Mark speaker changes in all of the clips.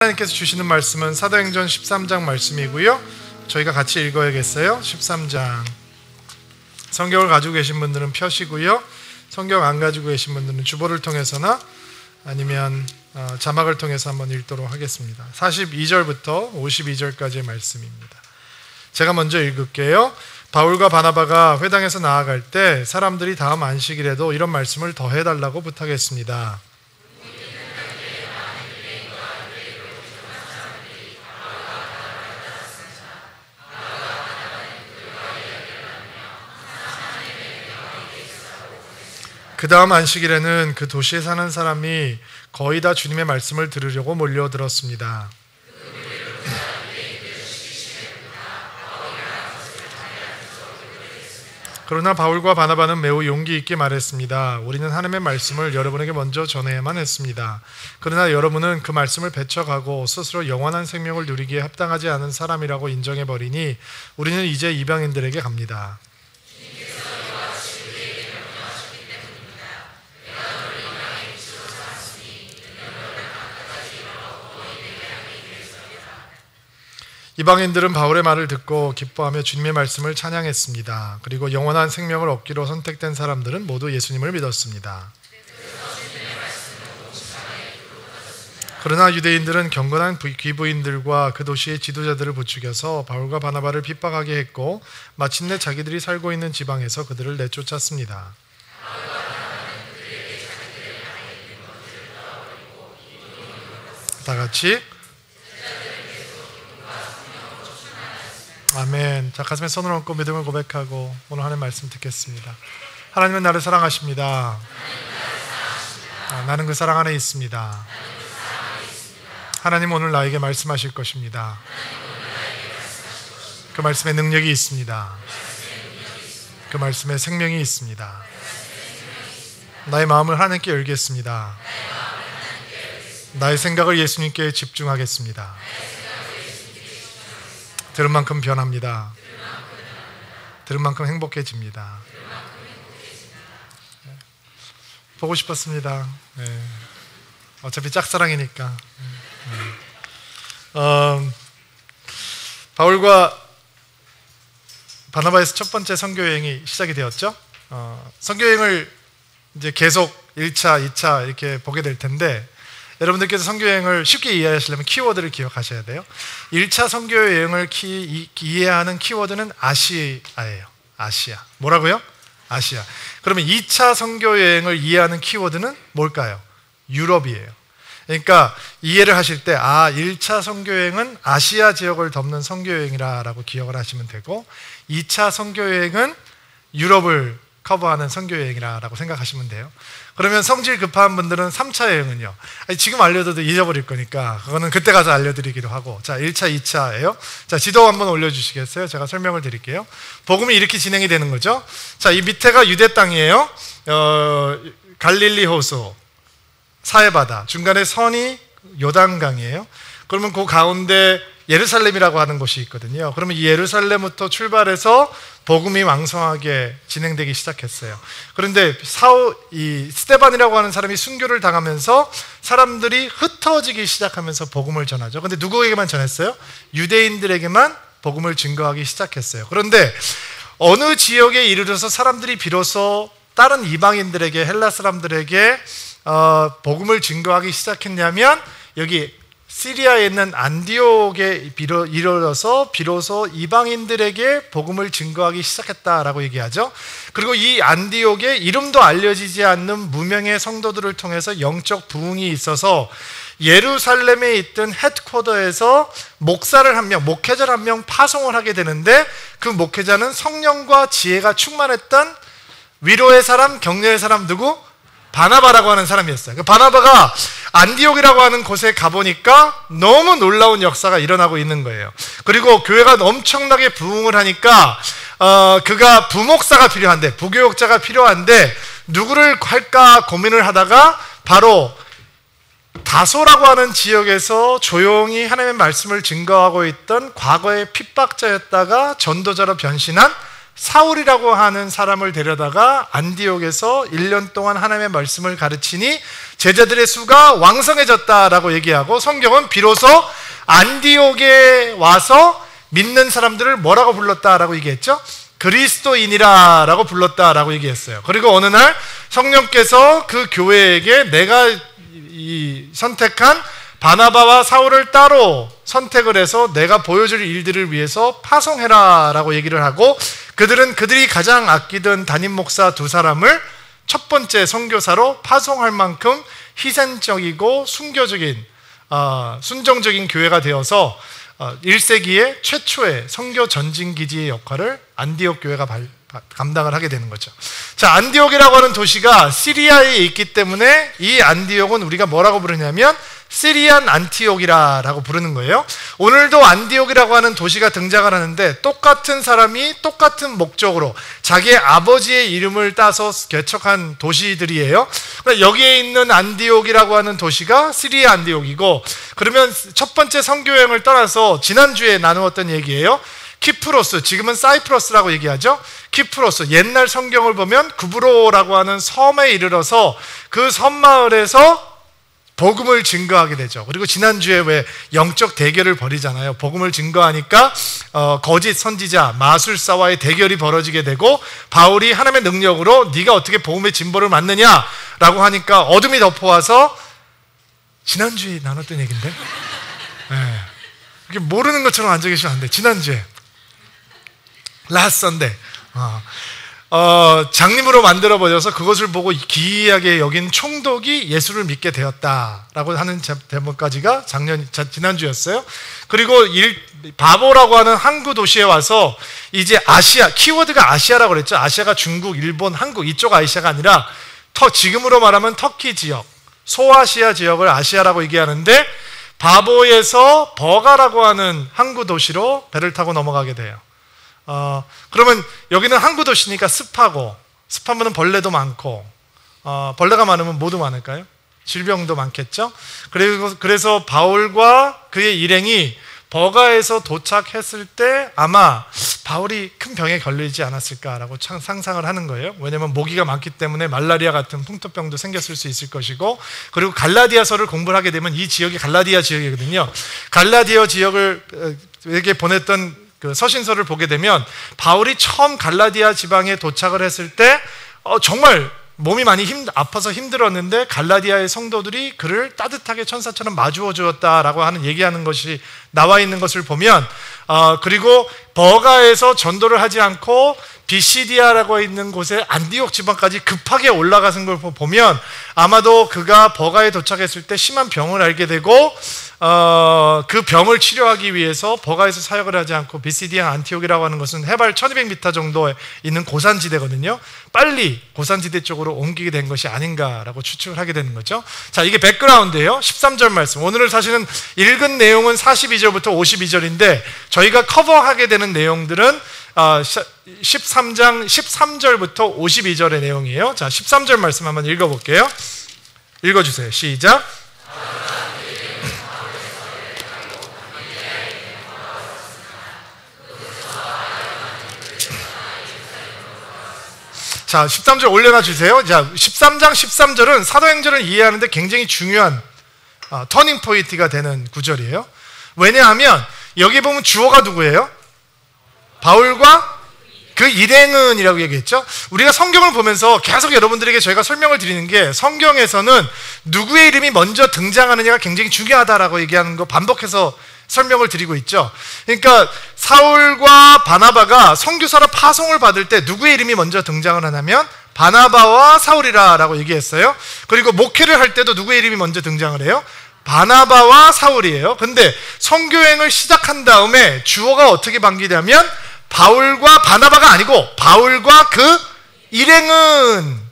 Speaker 1: 하나님께서 주시는 말씀은 사도행전 13장 말씀이고요. 저희가 같이 읽어야겠어요. 13장. 성경을 가지고 계신 분들은 펴시고요. 성경 안 가지고 계신 분들은 주보를 통해서나 아니면 자막을 통해서 한번 읽도록 하겠습니다. 42절부터 52절까지의 말씀입니다. 제가 먼저 읽을게요. 바울과 바나바가 회당에서 나아갈 때 사람들이 다음 안식일에도 이런 말씀을 더 해달라고 부탁했습니다. 그 다음 안식일에는 그 도시에 사는 사람이 거의 다 주님의 말씀을 들으려고 몰려들었습니다. 그러나 바울과 바나바는 매우 용기 있게 말했습니다. 우리는 하나님의 말씀을 여러분에게 먼저 전해야만 했습니다. 그러나 여러분은 그 말씀을 배척하고 스스로 영원한 생명을 누리기에 합당하지 않은 사람이라고 인정해버리니 우리는 이제 이방인들에게 갑니다. 이방인들은 바울의 말을 듣고 기뻐하며 주님의 말씀을 찬양했습니다. 그리고 영원한 생명을 얻기로 선택된 사람들은 모두 예수님을 믿었습니다. 그러나 유대인들은 경건한 귀부인들과 그 도시의 지도자들을 부추겨서 바울과 바나바를 핍박하게 했고 마침내 자기들이 살고 있는 지방에서 그들을 내쫓았습니다. 다 같이 아멘. 자, 가슴에 손을 얹고 믿음을 고백하고 오늘 하나님 말씀 듣겠습니다. 하나님은 나를 사랑하십니다. 나는 그 사랑 안에 있습니다. 하나님 오늘 나에게 말씀하실 것입니다. 그 말씀에 능력이 있습니다. 그 말씀에 생명이 있습니다. 나의 마음을 하나님께 열겠습니다. 나의 생각을 예수님께 집중하겠습니다. 들은 만큼 변합니다. 들은 만큼 행복해집니다. 보고 싶었습니다. 네. 어차피 짝사랑이니까. 바울과 바나바의 첫 번째 선교 여행이 시작이 되었죠. 선교 여행을 이제 계속 1차, 2차 이렇게 보게 될 텐데 여러분들께서 선교여행을 쉽게 이해하시려면 키워드를 기억하셔야 돼요. 1차 선교여행을 이해하는 키워드는 아시아예요. 아시아. 뭐라고요? 아시아. 그러면 2차 선교여행을 이해하는 키워드는 뭘까요? 유럽이에요. 그러니까 이해를 하실 때 1차 선교여행은 아시아 지역을 덮는 선교여행이라고 기억을 하시면 되고 2차 선교여행은 유럽을 커버하는 선교여행이라고 생각하시면 돼요. 그러면 성질 급한 분들은 3차 여행은요. 지금 알려줘도 잊어버릴 거니까 그거는 그때 가서 알려드리기로 하고 자 1차, 2차예요. 자 지도 한번 올려주시겠어요? 제가 설명을 드릴게요. 복음이 이렇게 진행이 되는 거죠. 자 이 밑에가 유대 땅이에요. 갈릴리 호수, 사해바다, 중간에 선이 요단강이에요. 그러면 그 가운데 예루살렘이라고 하는 곳이 있거든요. 그러면 이 예루살렘부터 출발해서 복음이 왕성하게 진행되기 시작했어요. 그런데 이 스데반이라고 하는 사람이 순교를 당하면서 사람들이 흩어지기 시작하면서 복음을 전하죠. 그런데 누구에게만 전했어요? 유대인들에게만 복음을 증거하기 시작했어요. 그런데 어느 지역에 이르러서 사람들이 비로소 다른 이방인들에게, 헬라 사람들에게 복음을 증거하기 시작했냐면 여기 시리아에 있는 안디옥에 이르러서 비로소 이방인들에게 복음을 증거하기 시작했다라고 얘기하죠. 그리고 이 안디옥에 이름도 알려지지 않는 무명의 성도들을 통해서 영적 부흥이 있어서 예루살렘에 있던 헤드쿼터에서 목사를 한 명, 목회자를 한 명 파송을 하게 되는데 그 목회자는 성령과 지혜가 충만했던 위로의 사람, 격려의 사람 누구? 바나바라고 하는 사람이었어요. 그 바나바가 안디옥이라고 하는 곳에 가보니까 너무 놀라운 역사가 일어나고 있는 거예요. 그리고 교회가 엄청나게 부흥을 하니까 그가 부목사가 필요한데, 부교육자가 필요한데 누구를 할까 고민을 하다가 바로 다소라고 하는 지역에서 조용히 하나님의 말씀을 증거하고 있던 과거의 핍박자였다가 전도자로 변신한 사울이라고 하는 사람을 데려다가 안디옥에서 1년 동안 하나님의 말씀을 가르치니 제자들의 수가 왕성해졌다라고 얘기하고, 성경은 비로소 안디옥에 와서 믿는 사람들을 뭐라고 불렀다라고 얘기했죠? 그리스도인이라고 불렀다라고 얘기했어요. 그리고 어느 날 성령께서 그 교회에게 내가 선택한 바나바와 사울을 따로 선택을 해서 내가 보여줄 일들을 위해서 파송해라 라고 얘기를 하고, 그들이 가장 아끼던 담임 목사 2사람을 첫 번째 선교사로 파송할 만큼 희생적이고 순종적인 교회가 되어서 1세기의 최초의 선교 전진기지의 역할을 안디옥 교회가 감당을 하게 되는 거죠. 자, 안디옥이라고 하는 도시가 시리아에 있기 때문에 이 안디옥은 우리가 뭐라고 부르냐면 시리안 안티옥이라고 부르는 거예요. 오늘도 안디옥이라고 하는 도시가 등장을 하는데, 똑같은 사람이 똑같은 목적으로 자기의 아버지의 이름을 따서 개척한 도시들이에요. 여기에 있는 안디옥이라고 하는 도시가 시리아 안디옥이고, 그러면 첫 번째 선교여행을 떠나서 지난주에 나누었던 얘기예요. 키프로스, 지금은 사이프러스라고 얘기하죠. 키프로스, 옛날 성경을 보면 구브로라고 하는 섬에 이르러서 그 섬마을에서 복음을 증거하게 되죠. 그리고 지난주에 왜 영적 대결을 벌이잖아요. 복음을 증거하니까 거짓 선지자, 마술사와의 대결이 벌어지게 되고, 바울이 하나님의 능력으로 네가 어떻게 복음의 진보를 맡느냐라고 하니까 어둠이 덮어와서, 지난주에 나눴던 얘기인데, 네. 이렇게 모르는 것처럼 앉아 계시면 안 돼. 지난주에 라스트 선데이 장님으로 만들어버려서 그것을 보고 기이하게 여긴 총독이 예수를 믿게 되었다라고 하는 대목까지가 지난주였어요. 그리고 바보라고 하는 항구 도시에 와서 이제 아시아, 키워드가 아시아라고 그랬죠. 아시아가 중국, 일본, 한국 이쪽 아시아가 아니라 지금으로 말하면 터키 지역, 소아시아 지역을 아시아라고 얘기하는데, 바보에서 버가라고 하는 항구 도시로 배를 타고 넘어가게 돼요. 그러면 여기는 항구 도시니까 습하면 벌레도 많고, 벌레가 많으면 뭐도 많을까요? 질병도 많겠죠? 그래서 바울과 그의 일행이 버가에서 도착했을 때 아마 바울이 큰 병에 걸리지 않았을까라고 상상을 하는 거예요. 왜냐하면 모기가 많기 때문에 말라리아 같은 풍토병도 생겼을 수 있을 것이고, 그리고 갈라디아서를 공부를 하게 되면 이 지역이 갈라디아 지역이거든요. 갈라디아 지역에게 보냈던 그 서신서를 보게 되면, 바울이 처음 갈라디아 지방에 도착을 했을 때 정말 몸이 많이 아파서 힘들었는데 갈라디아의 성도들이 그를 따뜻하게 천사처럼 마주어 주었다라고 하는 얘기하는 것이 나와 있는 것을 보면, 그리고 버가에서 전도를 하지 않고 비시디아라고 있는 곳에 안디옥 지방까지 급하게 올라가는 걸 보면, 아마도 그가 버가에 도착했을 때 심한 병을 앓게 되고, 그 병을 치료하기 위해서 버가에서 사역을 하지 않고 비시디아 안티옥이라고 하는 것은 해발 1200m 정도에 있는 고산지대거든요. 빨리 고산지대 쪽으로 옮기게 된 것이 아닌가라고 추측을 하게 되는 거죠. 자, 이게 백그라운드예요. 13절 말씀. 오늘은 사실은 읽은 내용은 42절부터 52절인데 저희가 커버하게 되는 내용들은 13장 13절부터 52절의 내용이에요. 자, 13절 말씀 한번 읽어볼게요. 읽어주세요. 시작. 자, 13절 올려놔 주세요. 자, 13장 13절은 사도행전을 이해하는데 굉장히 중요한 터닝 포인트가 되는 구절이에요. 왜냐하면 여기 보면 주어가 누구예요? 바울과 그 일행은 이라고 얘기했죠. 우리가 성경을 보면서 계속 여러분들에게 저희가 설명을 드리는 게, 성경에서는 누구의 이름이 먼저 등장하느냐가 굉장히 중요하다라고 얘기하는 거 반복해서 설명을 드리고 있죠. 그러니까 사울과 바나바가 선교사로 파송을 받을 때 누구의 이름이 먼저 등장을 하냐면 바나바와 사울이라고 얘기했어요. 그리고 목회를 할 때도 누구의 이름이 먼저 등장을 해요? 바나바와 사울이에요. 근데 선교행을 시작한 다음에 주어가 어떻게 바뀌냐면 바울과 바나바가 아니고 바울과 그 일행은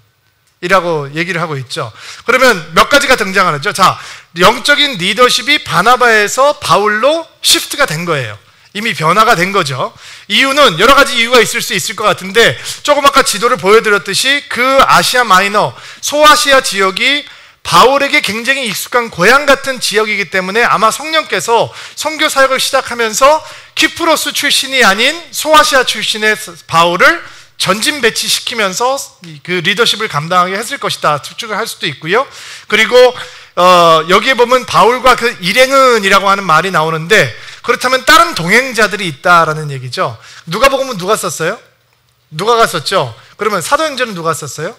Speaker 1: 이라고 얘기를 하고 있죠. 그러면 몇 가지가 등장하죠. 자, 영적인 리더십이 바나바에서 바울로 시프트가 된 거예요. 이미 변화가 된 거죠. 이유는 여러 가지 이유가 있을 수 있을 것 같은데, 조금 아까 지도를 보여드렸듯이 그 아시아 마이너, 소아시아 지역이 바울에게 굉장히 익숙한 고향 같은 지역이기 때문에 아마 성령께서 선교 사역을 시작하면서 키프로스 출신이 아닌 소아시아 출신의 바울을 전진 배치시키면서 그 리더십을 감당하게 했을 것이다 추측을 할 수도 있고요. 그리고 여기에 보면 바울과 그 일행은이라고 하는 말이 나오는데, 그렇다면 다른 동행자들이 있다라는 얘기죠. 누가복음은 누가 썼어요? 누가가 썼죠. 그러면 사도행전은 누가 썼어요?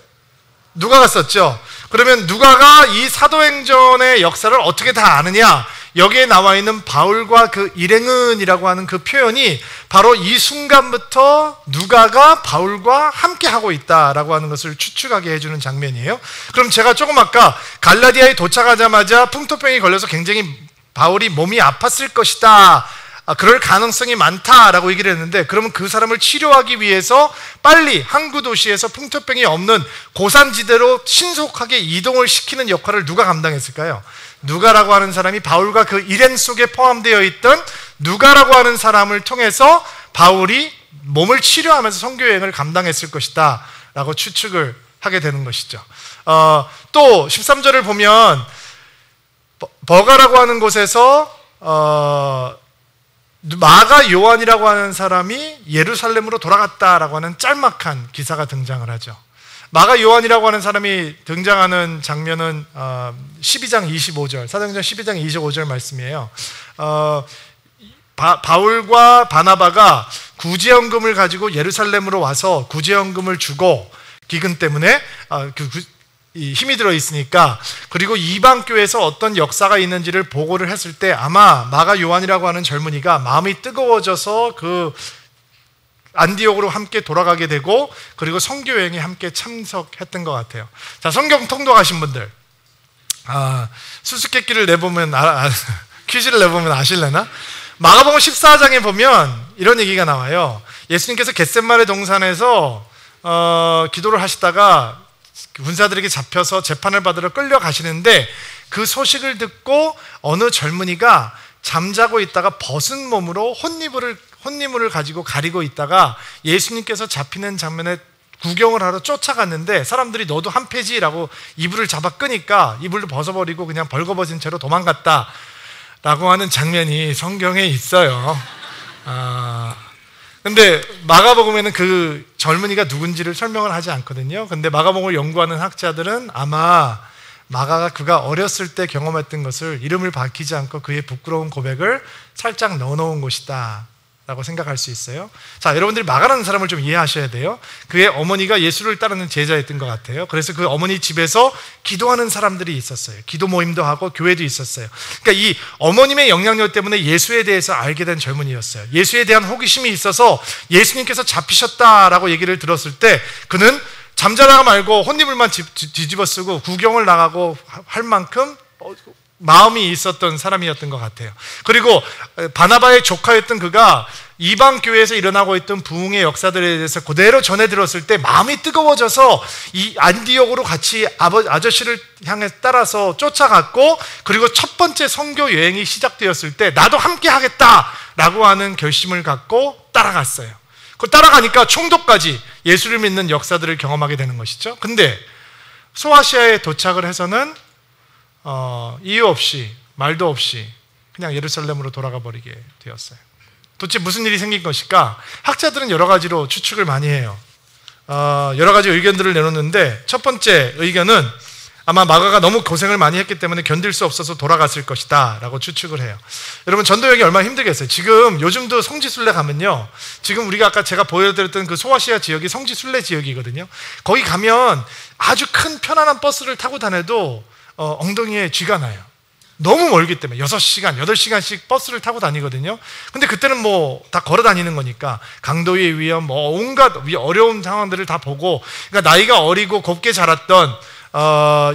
Speaker 1: 누가가 썼죠. 그러면 누가가 이 사도행전의 역사를 어떻게 다 아느냐? 여기에 나와 있는 바울과 그 일행은이라고 하는 그 표현이 바로 이 순간부터 누가가 바울과 함께 하고 있다라고 하는 것을 추측하게 해주는 장면이에요. 그럼 제가 조금 아까 갈라디아에 도착하자마자 풍토병이 걸려서 굉장히 바울이 몸이 아팠을 것이다, 그럴 가능성이 많다라고 얘기를 했는데, 그러면 그 사람을 치료하기 위해서 빨리 항구 도시에서 풍토병이 없는 고산지대로 신속하게 이동을 시키는 역할을 누가 감당했을까요? 누가라고 하는 사람이 바울과 그 일행 속에 포함되어 있던 누가라고 하는 사람을 통해서 바울이 몸을 치료하면서 선교여행을 감당했을 것이다 라고 추측을 하게 되는 것이죠. 또 13절을 보면 버가라고 하는 곳에서 마가 요한이라고 하는 사람이 예루살렘으로 돌아갔다라고 하는 짤막한 기사가 등장을 하죠. 마가 요한이라고 하는 사람이 등장하는 장면은 12장 25절, 사도행전 12장 25절 말씀이에요. 바울과 바나바가 구제연금을 가지고 예루살렘으로 와서 구제연금을 주고, 기근 때문에 힘이 들어 있으니까, 그리고 이방 교회에서 어떤 역사가 있는지를 보고를 했을 때 아마 마가 요한이라고 하는 젊은이가 마음이 뜨거워져서 그 안디옥으로 함께 돌아가게 되고, 그리고 선교여행에 함께 참석했던 것 같아요. 자, 성경 통독하신 분들, 수수께끼를 내보면 퀴즈를 내보면 아실래나? 마가복음 14장에 보면 이런 얘기가 나와요. 예수님께서 겟셋마네 동산에서 기도를 하시다가 군사들에게 잡혀서 재판을 받으러 끌려가시는데, 그 소식을 듣고 어느 젊은이가 잠자고 있다가 벗은 몸으로 혼니물을 가지고 가리고 있다가 예수님께서 잡히는 장면에 구경을 하러 쫓아갔는데, 사람들이 너도 한패지라고 이불을 잡아 끄니까 이불을 벗어버리고 그냥 벌거벗은 채로 도망갔다 라고 하는 장면이 성경에 있어요. 근데 마가복음에는 그 젊은이가 누군지를 설명을 하지 않거든요. 근데 마가복음을 연구하는 학자들은 아마 마가가 그가 어렸을 때 경험했던 것을 이름을 밝히지 않고 그의 부끄러운 고백을 살짝 넣어놓은 것이다 라고 생각할 수 있어요. 자, 여러분들이 마가라는 사람을 좀 이해하셔야 돼요. 그의 어머니가 예수를 따르는 제자였던 것 같아요. 그래서 그 어머니 집에서 기도하는 사람들이 있었어요. 기도 모임도 하고 교회도 있었어요. 그러니까 이 어머님의 영향력 때문에 예수에 대해서 알게 된 젊은이였어요. 예수에 대한 호기심이 있어서 예수님께서 잡히셨다라고 얘기를 들었을 때 그는 잠자다가 말고 혼이불만 뒤집어 쓰고 구경을 나가고 할 만큼 마음이 있었던 사람이었던 것 같아요. 그리고 바나바의 조카였던 그가 이방 교회에서 일어나고 있던 부흥의 역사들에 대해서 그대로 전해 들었을 때 마음이 뜨거워져서 이 안디옥으로 같이 아저씨를 향해 따라서 쫓아갔고, 그리고 첫 번째 선교 여행이 시작되었을 때 나도 함께 하겠다라고 하는 결심을 갖고 따라갔어요. 그 따라가니까 총독까지 예수를 믿는 역사들을 경험하게 되는 것이죠. 근데 소아시아에 도착을 해서는 이유 없이 말도 없이 그냥 예루살렘으로 돌아가 버리게 되었어요. 도대체 무슨 일이 생긴 것일까? 학자들은 여러 가지로 추측을 많이 해요. 여러 가지 의견들을 내놓는데, 첫 번째 의견은 아마 마가가 너무 고생을 많이 했기 때문에 견딜 수 없어서 돌아갔을 것이다 라고 추측을 해요. 여러분, 전도여행이 얼마나 힘들겠어요. 지금 요즘도 성지순례 가면요, 지금 우리가 아까 제가 보여드렸던 그 소아시아 지역이 성지순례 지역이거든요. 거기 가면 아주 큰 편안한 버스를 타고 다녀도 엉덩이에 쥐가 나요. 너무 멀기 때문에 6시간, 8시간씩 버스를 타고 다니거든요. 근데 그때는 뭐 다 걸어 다니는 거니까 강도의 위험, 뭐 온갖 어려운 상황들을 다 보고, 그러니까 나이가 어리고 곱게 자랐던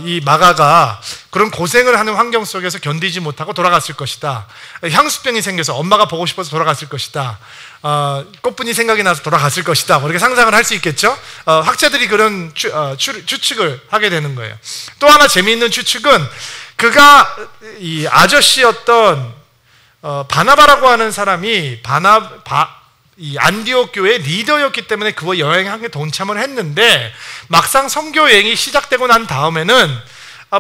Speaker 1: 이 마가가 그런 고생을 하는 환경 속에서 견디지 못하고 돌아갔을 것이다. 향수병이 생겨서 엄마가 보고 싶어서 돌아갔을 것이다. 꽃분이 생각이 나서 돌아갔을 것이다. 뭐 이렇게 상상을 할 수 있겠죠. 학자들이 그런 추측을 하게 되는 거예요. 또 하나 재미있는 추측은 그가 이 아저씨였던 바나바라고 하는 사람이 이 안디옥 교회의 리더였기 때문에 그와 여행하게 동참을 했는데, 막상 선교 여행이 시작되고 난 다음에는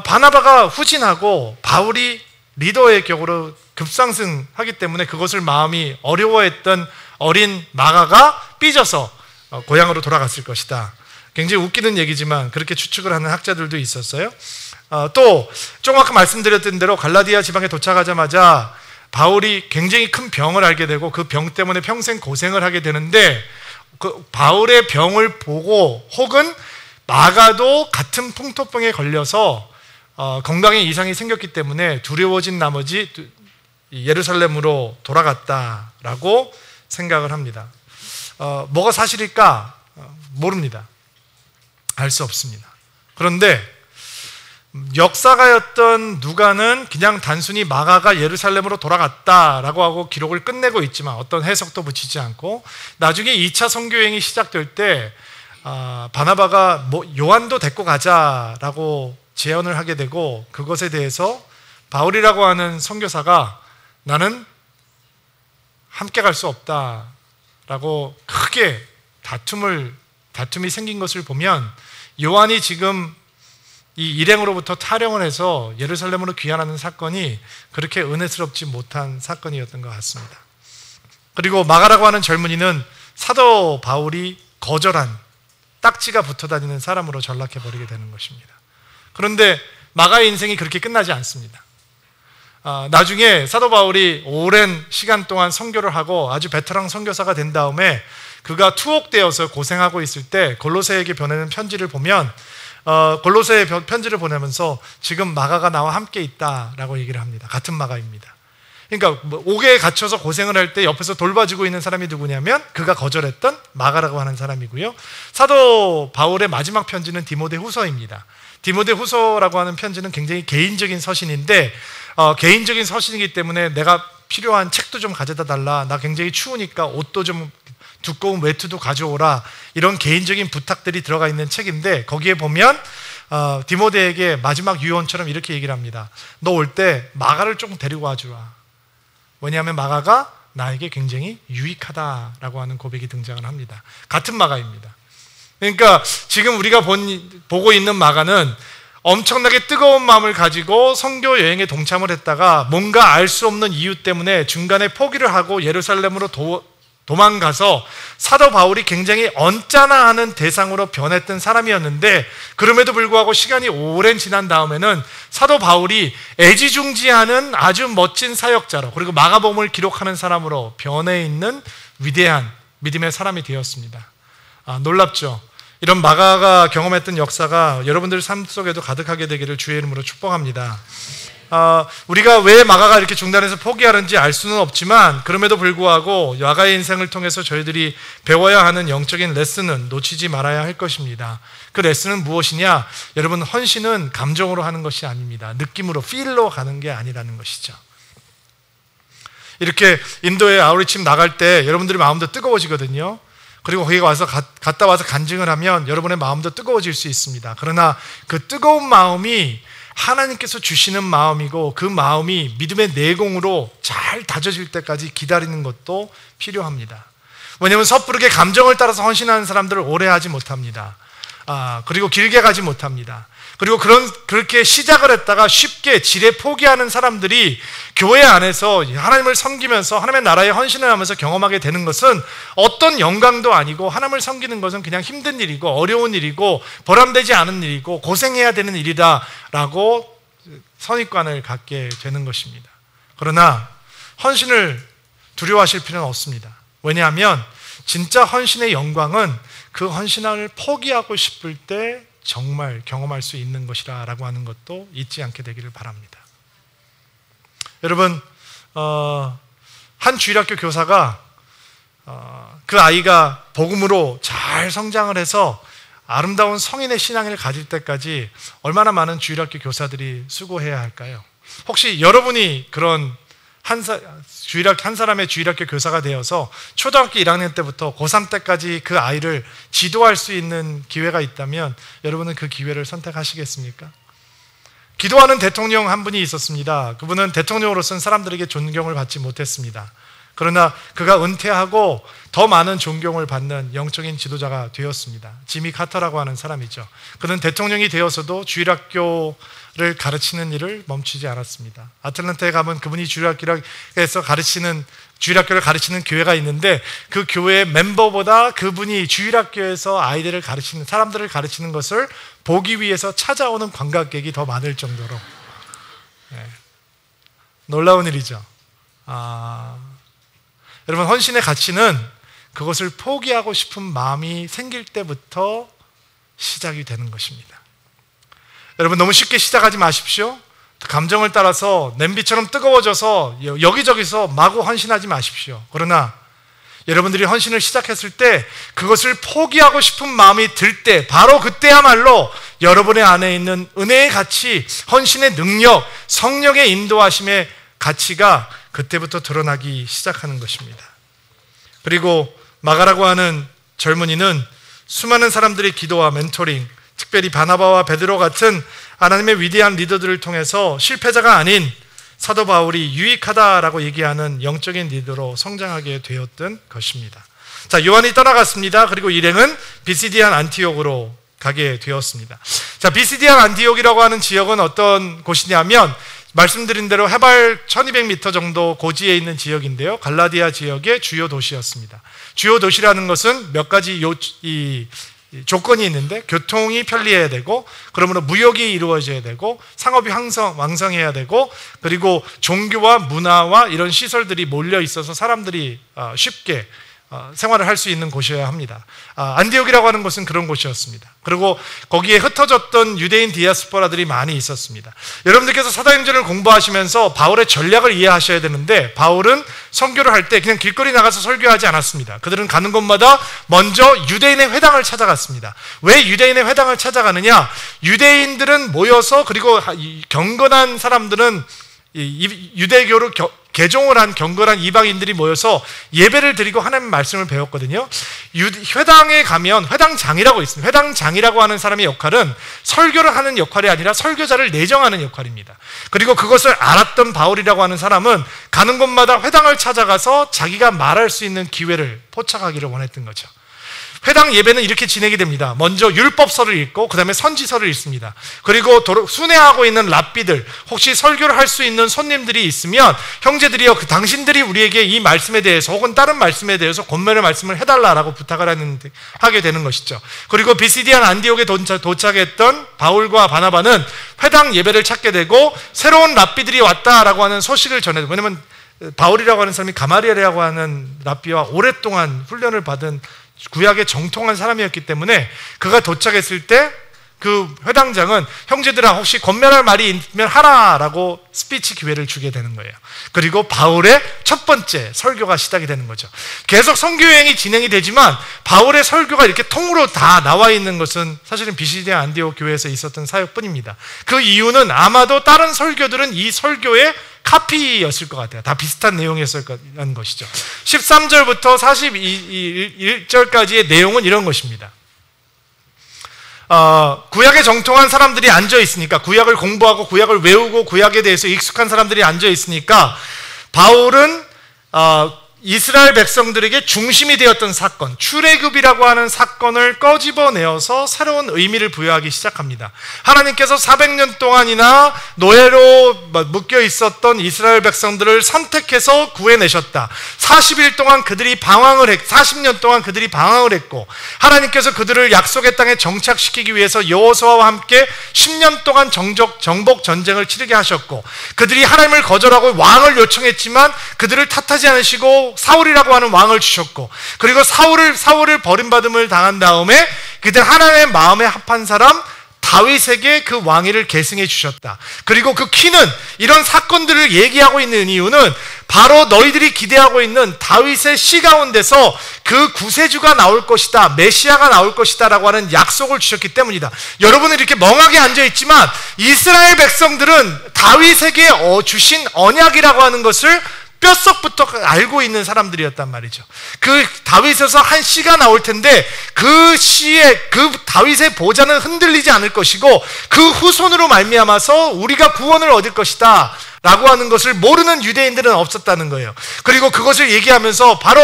Speaker 1: 바나바가 후진하고 바울이 리더의 격으로 급상승하기 때문에 그것을 마음이 어려워했던 어린 마가가 삐져서 고향으로 돌아갔을 것이다. 굉장히 웃기는 얘기지만 그렇게 추측을 하는 학자들도 있었어요. 또 조금 아까 말씀드렸던 대로 갈라디아 지방에 도착하자마자 바울이 굉장히 큰 병을 앓게 되고 그 병 때문에 평생 고생을 하게 되는데 그 바울의 병을 보고 혹은 마가도 같은 풍토병에 걸려서 건강에 이상이 생겼기 때문에 두려워진 나머지 예루살렘으로 돌아갔다라고 생각을 합니다. 뭐가 사실일까? 모릅니다. 알 수 없습니다. 그런데 역사가였던 누가는 그냥 단순히 마가가 예루살렘으로 돌아갔다라고 하고 기록을 끝내고 있지만 어떤 해석도 붙이지 않고 나중에 2차 선교여행이 시작될 때 바나바가 요한도 데리고 가자라고 제언을 하게 되고 그것에 대해서 바울이라고 하는 선교사가 나는 함께 갈 수 없다라고 크게 다툼이 생긴 것을 보면 요한이 지금 이 일행으로부터 탈영을 해서 예루살렘으로 귀환하는 사건이 그렇게 은혜스럽지 못한 사건이었던 것 같습니다. 그리고 마가라고 하는 젊은이는 사도 바울이 거절한 딱지가 붙어 다니는 사람으로 전락해버리게 되는 것입니다. 그런데 마가의 인생이 그렇게 끝나지 않습니다. 나중에 사도 바울이 오랜 시간 동안 선교를 하고 아주 베테랑 선교사가 된 다음에 그가 투옥되어서 고생하고 있을 때 골로새에게 보내는 편지를 보면 골로새에 편지를 보내면서 지금 마가가 나와 함께 있다라고 얘기를 합니다. 같은 마가입니다. 그러니까 옥에 갇혀서 고생을 할 때 옆에서 돌봐주고 있는 사람이 누구냐면 그가 거절했던 마가라고 하는 사람이고요. 사도 바울의 마지막 편지는 디모데후서입니다. 디모데후서라고 하는 편지는 굉장히 개인적인 서신인데 개인적인 서신이기 때문에 내가 필요한 책도 좀 가져다 달라, 나 굉장히 추우니까 옷도 좀 두꺼운 외투도 가져오라, 이런 개인적인 부탁들이 들어가 있는 책인데 거기에 보면 디모데에게 마지막 유언처럼 이렇게 얘기를 합니다. 너 올 때 마가를 조금 데리고 와주라. 왜냐하면 마가가 나에게 굉장히 유익하다라고 하는 고백이 등장을 합니다. 같은 마가입니다. 그러니까 지금 우리가 보고 있는 마가는 엄청나게 뜨거운 마음을 가지고 선교 여행에 동참을 했다가 뭔가 알 수 없는 이유 때문에 중간에 포기를 하고 예루살렘으로 도망가서 사도 바울이 굉장히 언짢아하는 대상으로 변했던 사람이었는데 그럼에도 불구하고 시간이 오랜 지난 다음에는 사도 바울이 애지중지하는 아주 멋진 사역자로 그리고 마가복음을 기록하는 사람으로 변해 있는 위대한 믿음의 사람이 되었습니다. 놀랍죠? 이런 마가가 경험했던 역사가 여러분들 삶 속에도 가득하게 되기를 주의 이름으로 축복합니다. 우리가 왜 마가가 이렇게 중단해서 포기하는지 알 수는 없지만 그럼에도 불구하고 마가의 인생을 통해서 저희들이 배워야 하는 영적인 레슨은 놓치지 말아야 할 것입니다. 그 레슨은 무엇이냐? 여러분, 헌신은 감정으로 하는 것이 아닙니다. 느낌으로, 필로 가는 게 아니라는 것이죠. 이렇게 인도에 아우리침 나갈 때 여러분들의 마음도 뜨거워지거든요. 그리고 거기 와서 갔다 와서 간증을 하면 여러분의 마음도 뜨거워질 수 있습니다. 그러나 그 뜨거운 마음이 하나님께서 주시는 마음이고 그 마음이 믿음의 내공으로 잘 다져질 때까지 기다리는 것도 필요합니다. 왜냐하면 섣부르게 감정을 따라서 헌신하는 사람들을 오래 하지 못합니다. 그리고 길게 가지 못합니다. 그리고 그렇게 시작을 했다가 쉽게 지레 포기하는 사람들이 교회 안에서 하나님을 섬기면서 하나님의 나라에 헌신을 하면서 경험하게 되는 것은 어떤 영광도 아니고 하나님을 섬기는 것은 그냥 힘든 일이고 어려운 일이고 보람되지 않은 일이고 고생해야 되는 일이다라고 선입관을 갖게 되는 것입니다. 그러나 헌신을 두려워하실 필요는 없습니다. 왜냐하면 진짜 헌신의 영광은 그 헌신을 포기하고 싶을 때 정말 경험할 수 있는 것이라고 하는 것도 잊지 않게 되기를 바랍니다. 여러분, 한 주일학교 교사가 그 아이가 복음으로 잘 성장을 해서 아름다운 성인의 신앙을 가질 때까지 얼마나 많은 주일학교 교사들이 수고해야 할까요? 혹시 여러분이 그런 한 사람의 주일학교 교사가 되어서 초등학교 1학년 때부터 고3 때까지 그 아이를 지도할 수 있는 기회가 있다면 여러분은 그 기회를 선택하시겠습니까? 기도하는 대통령 한 분이 있었습니다. 그분은 대통령으로서는 사람들에게 존경을 받지 못했습니다. 그러나 그가 은퇴하고 더 많은 존경을 받는 영적인 지도자가 되었습니다. 지미 카터라고 하는 사람이죠. 그는 대통령이 되어서도 주일학교를 가르치는 일을 멈추지 않았습니다. 아틀란타에 가면 그분이 주일학교를 가르치는 교회가 있는데 그 교회의 멤버보다 그분이 주일학교에서 아이들을 가르치는, 사람들을 가르치는 것을 보기 위해서 찾아오는 관광객이 더 많을 정도로 놀라운 일이죠. 여러분, 헌신의 가치는 그것을 포기하고 싶은 마음이 생길 때부터 시작이 되는 것입니다. 여러분, 너무 쉽게 시작하지 마십시오. 감정을 따라서 냄비처럼 뜨거워져서 여기저기서 마구 헌신하지 마십시오. 그러나 여러분들이 헌신을 시작했을 때 그것을 포기하고 싶은 마음이 들 때, 바로 그때야말로 여러분의 안에 있는 은혜의 가치, 헌신의 능력, 성령의 인도하심의 가치가 그때부터 드러나기 시작하는 것입니다. 그리고 마가라고 하는 젊은이는 수많은 사람들의 기도와 멘토링, 특별히 바나바와 베드로 같은 하나님의 위대한 리더들을 통해서 실패자가 아닌 사도 바울이 유익하다라고 얘기하는 영적인 리더로 성장하게 되었던 것입니다. 자, 요한이 떠나갔습니다. 그리고 일행은 비시디안 안티옥으로 가게 되었습니다. 자, 비시디안 안티옥이라고 하는 지역은 어떤 곳이냐면 말씀드린 대로 해발 1200m 정도 고지에 있는 지역인데요. 갈라디아 지역의 주요 도시였습니다. 주요 도시라는 것은 몇 가지 조건이 있는데, 교통이 편리해야 되고, 그러므로 무역이 이루어져야 되고, 상업이 왕성해야 되고, 그리고 종교와 문화와 이런 시설들이 몰려 있어서 사람들이 쉽게 생활을 할 수 있는 곳이어야 합니다. 안디옥이라고 하는 곳은 그런 곳이었습니다. 그리고 거기에 흩어졌던 유대인 디아스포라들이 많이 있었습니다. 여러분들께서 사도행전을 공부하시면서 바울의 전략을 이해하셔야 되는데, 바울은 선교를 할 때 그냥 길거리 나가서 설교하지 않았습니다. 그들은 가는 곳마다 먼저 유대인의 회당을 찾아갔습니다. 왜 유대인의 회당을 찾아가느냐? 유대인들은 모여서, 그리고 경건한 사람들은 유대교를 개종을 한 경건한 이방인들이 모여서 예배를 드리고 하나님 말씀을 배웠거든요. 회당에 가면 회당장이라고 있습니다. 회당장이라고 하는 사람의 역할은 설교를 하는 역할이 아니라 설교자를 내정하는 역할입니다. 그리고 그것을 알았던 바울이라고 하는 사람은 가는 곳마다 회당을 찾아가서 자기가 말할 수 있는 기회를 포착하기를 원했던 거죠. 회당 예배는 이렇게 진행이 됩니다. 먼저 율법서를 읽고 그 다음에 선지서를 읽습니다. 그리고 순회하고 있는 랍비들, 혹시 설교를 할 수 있는 손님들이 있으면 형제들이여, 당신들이 우리에게 이 말씀에 대해서 혹은 다른 말씀에 대해서 권면의 말씀을 해달라라고 부탁을 하게 되는 것이죠. 그리고 비시디안 안디옥에 도착했던 바울과 바나바는 회당 예배를 찾게 되고 새로운 랍비들이 왔다라고 하는 소식을 전해요. 왜냐하면 바울이라고 하는 사람이 가마리엘이라고 하는 랍비와 오랫동안 훈련을 받은 구약에 정통한 사람이었기 때문에 그가 도착했을 때 그 회당장은 형제들아, 혹시 권면할 말이 있으면 하라라고 스피치 기회를 주게 되는 거예요. 그리고 바울의 첫 번째 설교가 시작이 되는 거죠. 계속 선교여행이 진행이 되지만 바울의 설교가 이렇게 통으로 다 나와 있는 것은 사실은 비시디안 안디옥 교회에서 있었던 사역뿐입니다. 그 이유는 아마도 다른 설교들은 이 설교의 카피였을 것 같아요. 다 비슷한 내용이었을 거라는 것이죠. 13절부터 41절까지의 내용은 이런 것입니다. 구약에 정통한 사람들이 앉아 있으니까, 구약을 공부하고 구약을 외우고 구약에 대해서 익숙한 사람들이 앉아 있으니까 바울은 이스라엘 백성들에게 중심이 되었던 사건, 출애굽이라고 하는 사건을 꺼집어내어서 새로운 의미를 부여하기 시작합니다. 하나님께서 400년 동안이나 노예로 묶여 있었던 이스라엘 백성들을 선택해서 구해내셨다. 40년 동안 그들이 방황을 했고, 하나님께서 그들을 약속의 땅에 정착시키기 위해서 여호수아와 함께 10년 동안 정복 전쟁을 치르게 하셨고, 그들이 하나님을 거절하고 왕을 요청했지만 그들을 탓하지 않으시고 사울이라고 하는 왕을 주셨고, 그리고 사울을 버림받음을 당한 다음에 그들 하나님의 마음에 합한 사람 다윗에게 그 왕위를 계승해 주셨다. 그리고 그 키는, 이런 사건들을 얘기하고 있는 이유는 바로 너희들이 기대하고 있는 다윗의 씨 가운데서 그 구세주가 나올 것이다, 메시아가 나올 것이다 라고 하는 약속을 주셨기 때문이다. 여러분은 이렇게 멍하게 앉아있지만 이스라엘 백성들은 다윗에게 주신 언약이라고 하는 것을 뼛속부터 알고 있는 사람들이었단 말이죠. 그 다윗에서 한 씨가 나올 텐데 그 씨의, 그 다윗의 보좌는 흔들리지 않을 것이고 그 후손으로 말미암아서 우리가 구원을 얻을 것이다 라고 하는 것을 모르는 유대인들은 없었다는 거예요. 그리고 그것을 얘기하면서 바로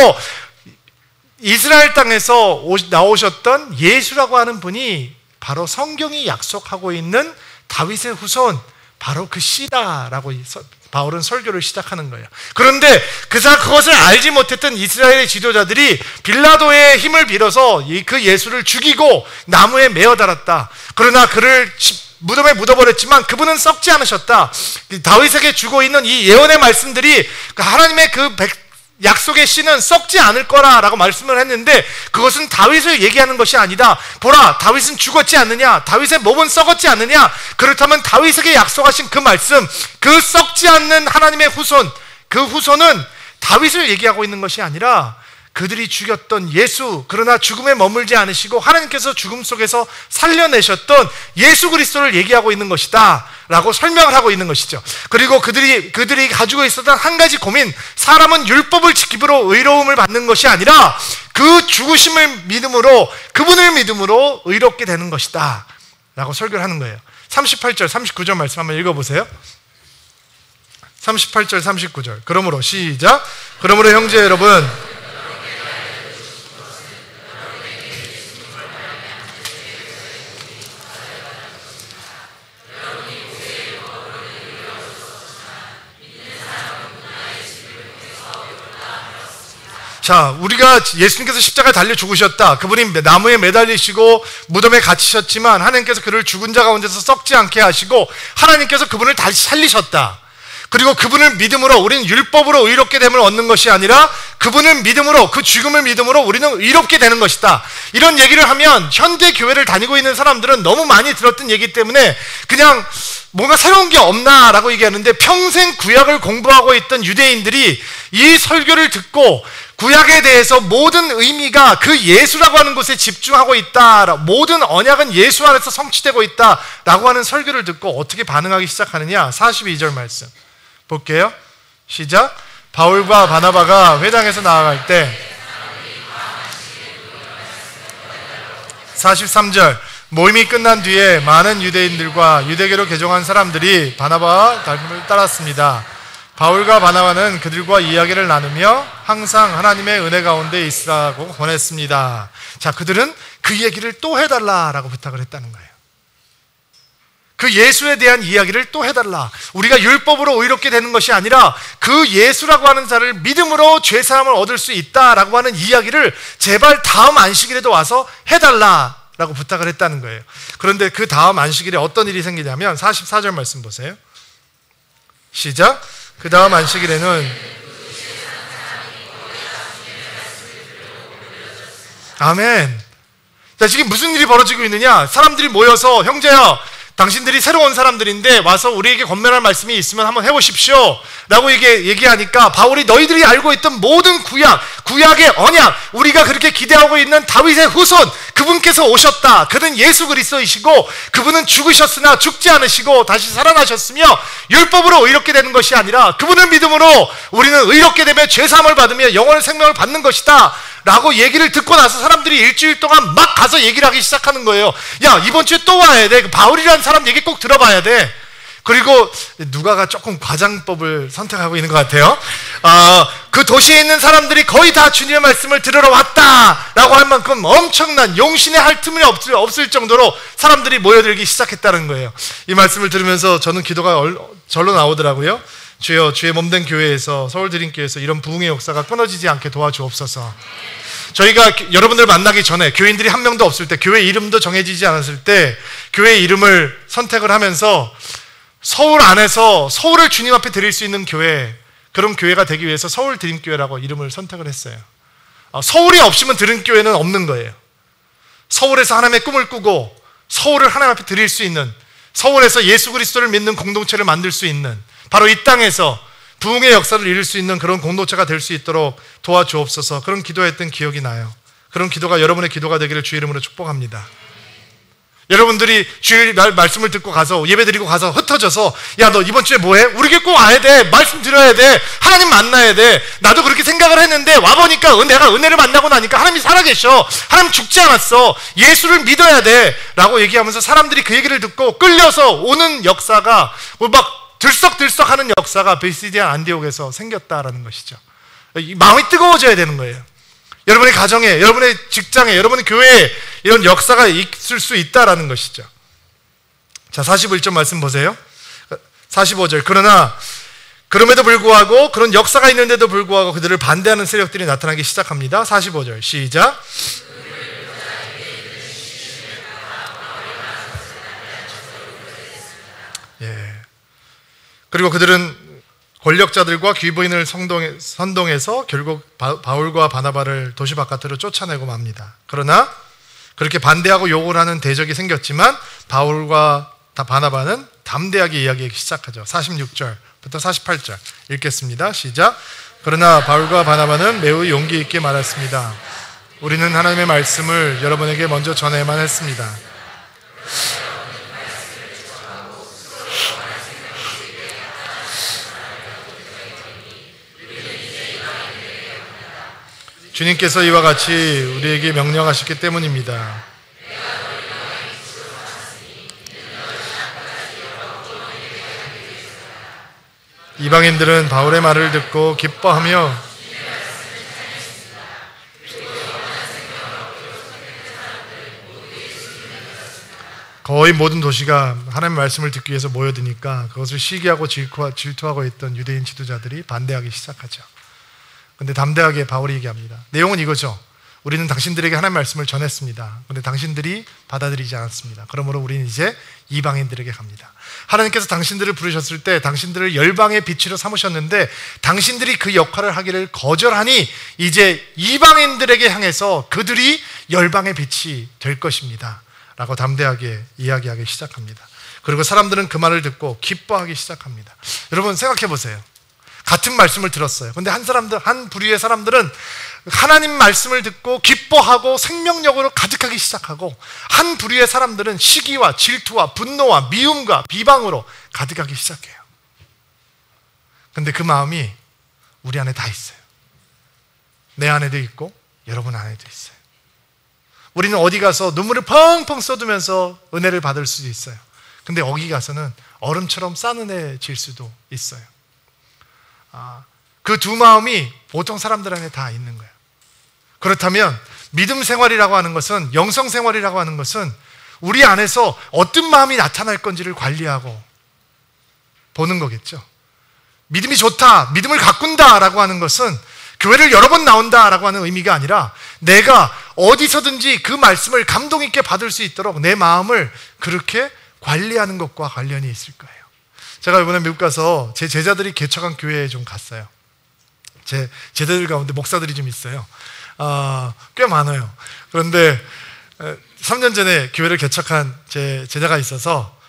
Speaker 1: 이스라엘 땅에서 나오셨던 예수라고 하는 분이 바로 성경이 약속하고 있는 다윗의 후손, 바로 그 씨다라고 바울은 설교를 시작하는 거예요. 그런데 그것을 알지 못했던 이스라엘의 지도자들이 빌라도의 힘을 빌어서 그 예수를 죽이고 나무에 매어 달았다. 그러나 그를 무덤에 묻어버렸지만 그분은 썩지 않으셨다. 다윗에게 주고 있는 이 예언의 말씀들이 하나님의 약속의 씨는 썩지 않을 거라라고 말씀을 했는데, 그것은 다윗을 얘기하는 것이 아니다. 보라, 다윗은 죽었지 않느냐? 다윗의 몸은 썩었지 않느냐? 그렇다면 다윗에게 약속하신 그 말씀, 그 썩지 않는 하나님의 후손, 그 후손은 다윗을 얘기하고 있는 것이 아니라 그들이 죽였던 예수, 그러나 죽음에 머물지 않으시고 하나님께서 죽음 속에서 살려내셨던 예수 그리스도를 얘기하고 있는 것이다 라고 설명을 하고 있는 것이죠. 그리고 그들이 가지고 있었던 한 가지 고민, 사람은 율법을 지킴으로 의로움을 받는 것이 아니라 그 죽으심을 믿음으로, 그분을 믿음으로 의롭게 되는 것이다 라고 설교를 하는 거예요. 38절 39절 말씀 한번 읽어보세요. 38절 39절. 그러므로 시작. 그러므로 형제 여러분, 자, 우리가 예수님께서 십자가에 달려 죽으셨다. 그분이 나무에 매달리시고 무덤에 갇히셨지만 하나님께서 그를 죽은 자 가운데서 썩지 않게 하시고 하나님께서 그분을 다시 살리셨다. 그리고 그분을 믿음으로 우리는 율법으로 의롭게 됨을 얻는 것이 아니라 그분을 믿음으로, 그 죽음을 믿음으로 우리는 의롭게 되는 것이다. 이런 얘기를 하면 현대 교회를 다니고 있는 사람들은 너무 많이 들었던 얘기 때문에 그냥 뭔가 새로운 게 없나 라고 얘기하는데, 평생 구약을 공부하고 있던 유대인들이 이 설교를 듣고 구약에 대해서 모든 의미가 그 예수라고 하는 곳에 집중하고 있다, 모든 언약은 예수 안에서 성취되고 있다 라고 하는 설교를 듣고 어떻게 반응하기 시작하느냐. 42절 말씀 볼게요. 시작. 바울과 바나바가 회당에서 나아갈 때 43절 모임이 끝난 뒤에 많은 유대인들과 유대계로 개종한 사람들이 바나바와 닮음을 따랐습니다. 바울과 바나바는 그들과 이야기를 나누며 항상 하나님의 은혜 가운데 있으라고 권했습니다. 자, 그들은 그 얘기를 또 해달라라고 부탁을 했다는 거예요. 그 예수에 대한 이야기를 또 해달라. 우리가 율법으로 의롭게 되는 것이 아니라 그 예수라고 하는 자를 믿음으로 죄사함을 얻을 수 있다라고 하는 이야기를 제발 다음 안식일에도 와서 해달라라고 부탁을 했다는 거예요. 그런데 그 다음 안식일에 어떤 일이 생기냐면 44절 말씀 보세요. 시작. 그 다음 안식일에는 아멘. 자, 지금 무슨 일이 벌어지고 있느냐? 사람들이 모여서 형제야, 당신들이 새로운 사람들인데 와서 우리에게 권면할 말씀이 있으면 한번 해보십시오 라고 얘기하니까 바울이 너희들이 알고 있던 모든 구약의 언약, 우리가 그렇게 기대하고 있는 다윗의 후손, 그분께서 오셨다. 그는 예수 그리스도이시고 그분은 죽으셨으나 죽지 않으시고 다시 살아나셨으며 율법으로 의롭게 되는 것이 아니라 그분을 믿음으로 우리는 의롭게 되며 죄사함을 받으며 영원의 생명을 받는 것이다 라고 얘기를 듣고 나서 사람들이 일주일 동안 막 가서 얘기를 하기 시작하는 거예요. 야, 이번 주에 또 와야 돼. 바울이라는 사람 얘기 꼭 들어봐야 돼. 그리고 누가가 조금 과장법을 선택하고 있는 것 같아요. 그 도시에 있는 사람들이 거의 다 주님의 말씀을 들으러 왔다라고 할 만큼 엄청난 용신의 할 틈이 없을 정도로 사람들이 모여들기 시작했다는 거예요. 이 말씀을 들으면서 저는 기도가 절로 나오더라고요. 주여, 주의 몸된 교회에서, 서울드림교회에서 이런 부흥의 역사가 끊어지지 않게 도와주옵소서. 저희가 여러분들 만나기 전에 교인들이 한 명도 없을 때, 교회 이름도 정해지지 않았을 때 교회 이름을 선택을 하면서 서울 안에서 서울을 주님 앞에 드릴 수 있는 교회, 그런 교회가 되기 위해서 서울드림교회라고 이름을 선택을 했어요. 서울이 없으면 드림교회는 없는 거예요. 서울에서 하나님의 꿈을 꾸고 서울을 하나님 앞에 드릴 수 있는, 서울에서 예수 그리스도를 믿는 공동체를 만들 수 있는, 바로 이 땅에서 부흥의 역사를 이룰 수 있는 그런 공동체가 될 수 있도록 도와주옵소서. 그런 기도했던 기억이 나요. 그런 기도가 여러분의 기도가 되기를 주 이름으로 축복합니다. 여러분들이 주일 말씀을 듣고 가서 예배 드리고 가서 흩어져서 야, 너 이번 주에 뭐해? 우리 교회 꼭 와야 돼. 말씀 들어야 돼. 하나님 만나야 돼. 나도 그렇게 생각을 했는데 와보니까 내가 은혜를 만나고 나니까 하나님이 살아계셔. 하나님 죽지 않았어. 예수를 믿어야 돼 라고 얘기하면서 사람들이 그 얘기를 듣고 끌려서 오는 역사가 막 들썩들썩하는 역사가 비시디안 안디옥에서 생겼다라는 것이죠. 마음이 뜨거워져야 되는 거예요. 여러분의 가정에, 여러분의 직장에, 여러분의 교회에 이런 역사가 있을 수 있다라는 것이죠. 자, 41절 말씀 보세요. 45절. 그러나 그럼에도 불구하고, 그런 역사가 있는데도 불구하고 그들을 반대하는 세력들이 나타나기 시작합니다. 45절 시작. 예. 그리고 그들은 권력자들과 귀부인을 선동해서 결국 바울과 바나바를 도시 바깥으로 쫓아내고 맙니다. 그러나 그렇게 반대하고 욕을 하는 대적이 생겼지만 바울과 바나바는 담대하게 이야기하기 시작하죠. 46절부터 48절 읽겠습니다. 시작. 그러나 바울과 바나바는 매우 용기 있게 말했습니다. 우리는 하나님의 말씀을 여러분에게 먼저 전해야만 했습니다. 주님께서 이와 같이 우리에게 명령하셨기 때문입니다. 이방인들은 바울의 말을 듣고 기뻐하며 거의 모든 도시가 하나님의 말씀을 듣기 위해서 모여드니까 그것을 시기하고 질투하고 있던 유대인 지도자들이 반대하기 시작하죠. 근데 담대하게 바울이 얘기합니다. 내용은 이거죠. 우리는 당신들에게 하나님의 말씀을 전했습니다. 근데 당신들이 받아들이지 않았습니다. 그러므로 우리는 이제 이방인들에게 갑니다. 하나님께서 당신들을 부르셨을 때 당신들을 열방의 빛으로 삼으셨는데 당신들이 그 역할을 하기를 거절하니 이제 이방인들에게 향해서 그들이 열방의 빛이 될 것입니다. 라고 담대하게 이야기하기 시작합니다. 그리고 사람들은 그 말을 듣고 기뻐하기 시작합니다. 여러분 생각해 보세요. 같은 말씀을 들었어요. 근데 한 부류의 사람들은 하나님 말씀을 듣고 기뻐하고 생명력으로 가득하기 시작하고, 한 부류의 사람들은 시기와 질투와 분노와 미움과 비방으로 가득하기 시작해요. 근데 그 마음이 우리 안에 다 있어요. 내 안에도 있고 여러분 안에도 있어요. 우리는 어디 가서 눈물을 펑펑 쏟으면서 은혜를 받을 수도 있어요. 근데 여기 가서는 얼음처럼 싸늘해질 수도 있어요. 그 두 마음이 보통 사람들 안에 다 있는 거예요. 그렇다면 믿음 생활이라고 하는 것은, 영성 생활이라고 하는 것은 우리 안에서 어떤 마음이 나타날 건지를 관리하고 보는 거겠죠. 믿음이 좋다, 믿음을 가꾼다라고 하는 것은 교회를 여러 번 나온다라고 하는 의미가 아니라 내가 어디서든지 그 말씀을 감동 있게 받을 수 있도록 내 마음을 그렇게 관리하는 것과 관련이 있을 거예요. 제가 이번에 미국 가서 제 제자들이 개척한 교회에 좀 갔어요. 제 제자들 가운데 목사들이 좀 있어요. 꽤 많아요. 그런데 3년 전에 교회를 개척한 제 제자가 있어서